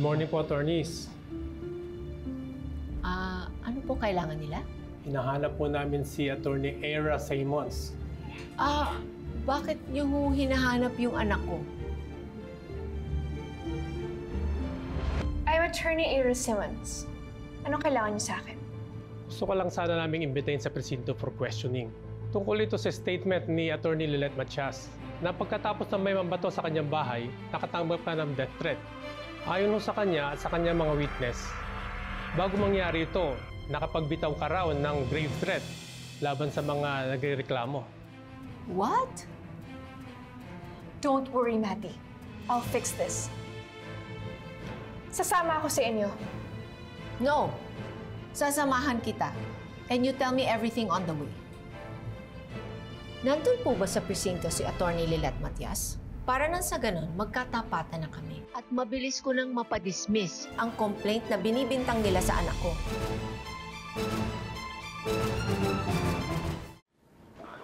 morning po, attorneys. Ano po kailangan nila? Hinahanap po namin si Attorney Eira Simons. Bakit niyo hinahanap yung anak ko? I'm Attorney Eira Simons. Anong kailangan niyo sa akin? Gusto ko lang sana naming imbitahin sa presinto for questioning. Tungkol ito sa statement ni Attorney Lilet Matias na pagkatapos na may mambato sa kanyang bahay, nakatanggap ka ng death threat. Ayon sa kanya at sa kanyang mga witness, bago mangyari ito, nakapagbitaw ka raw ng grave threat laban sa mga nagrereklamo. What? Don't worry, Matty. I'll fix this. Sasama ako sa inyo. No. Sasamahan kita. And you tell me everything on the way. Nandun po ba sa presinto si Attorney Lilet Matias? Para nang sa ganun, magkatapatan na kami. At mabilis ko nang mapadismiss ang complaint na binibintang nila sa anak ko.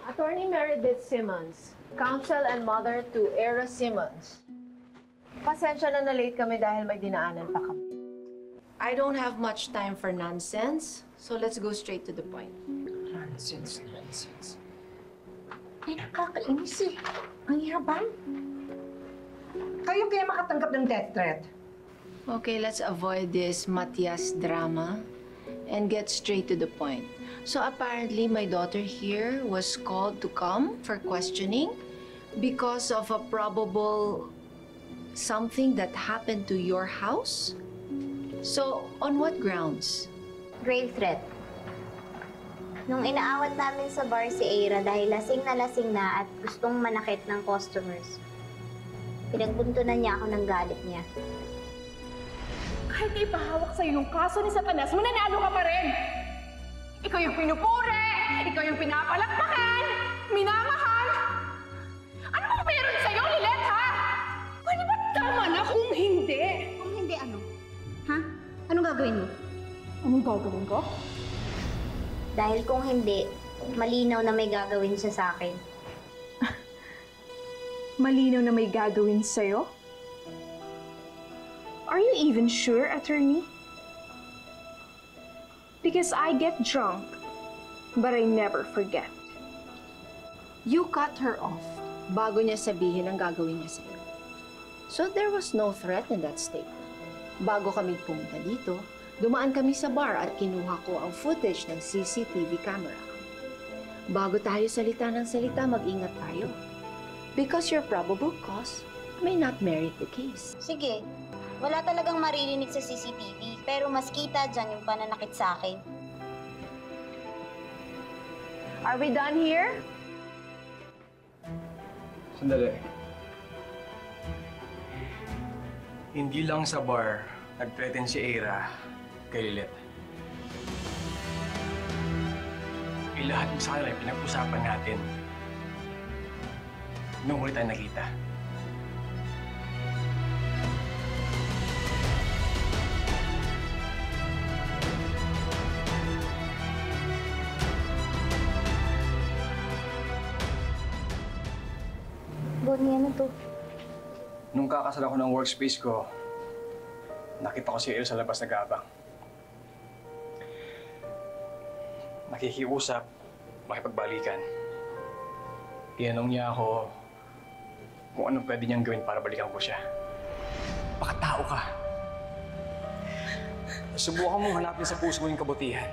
Attorney Meredith Simmons, counsel and mother to Eira Simons. Pasensya na late kami dahil may dinaanan pa kami. I don't have much time for nonsense, so let's go straight to the point. Nonsense. Ay, nakakainis eh. Ang yabang. Kayo kaya makatanggap ng death threat? Okay, let's avoid this Matias drama and get straight to the point. So apparently, my daughter here was called to come for questioning because of a probable something that happened to your house? So, on what grounds? Grave threat. Nung inaawat namin sa bar si Eira dahil lasing na at gustong manakit ng customers, pinagbuntunan niya ako ng galit niya. Kahit ipahawak sa'yo yung kaso ni Satanas, mananalo ka pa rin! Ikaw yung pinupuri! Ikaw yung pinapalakpakan! Minamahal! Ano bang meron sa'yo, Lilet, ha? Pwede ba tama na kung hindi? Kung hindi, ano? Ha? Anong gagawin mo? Anong gagawin ko? Dahil kung hindi, malinaw na may gagawin siya sa akin. Malinaw na may gagawin sa'yo? Are you even sure, attorney? Because I get drunk, but I never forget. You cut her off bago niya sabihin ang gagawin niya sa'yo. So there was no threat in that statement. Bago kami pumunta dito, dumaan kami sa bar at kinuha ko ang footage ng CCTV camera. Bago tayo salita ng salita, mag-ingat tayo. Because your probable cause may not merit the case. Sige, wala talagang maririnig sa CCTV, pero mas kita dyan yung pananakit sa akin. Are we done here? Sandali. Hindi lang sa bar nag-threaten si Eira kay Lilet. Lahat mo sa kanila ay pinag-usapan natin nung huli tayo nakita. Bonnie, ano to? Nung kakasal ako ng workspace ko, nakita ko si Eira sa labas nag-aabang. Nakikiusap, makipagbalikan. Tinanong niya ako kung anong pwede niyang gawin para balikan ko siya. Baka tao ka. Subukan mong hanapin sa puso mo yung kabutihan.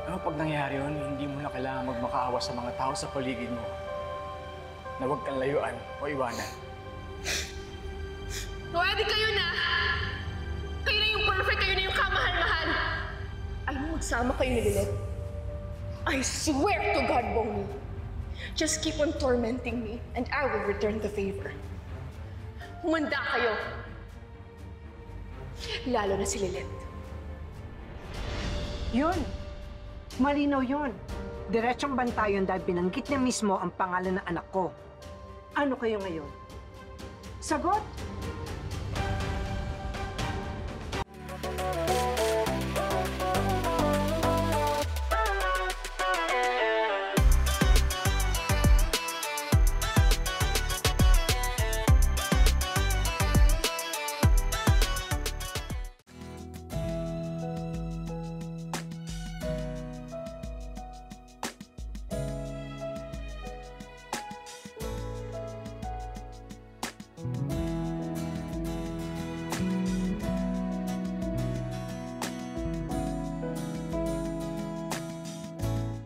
Ano pag nangyari yun, hindi mo na kailangan magmakaawa sa mga tao sa paligid mo na huwag kang layuan o iwanan. Pwede kayo na! Kayo na yung perfect, kayo na yung kamahal-mahal! Ay, magsama kayo ni Lilet. I swear to God, Bonnie. Just keep on tormenting me and I will return the favor. Humanda kayo. Lalo na si Lilet. Yun. Malinaw yun. Diretsong banta yun dahil binanggit niya mismo ang pangalan ng anak ko. Ano kayo ngayon? Sagot!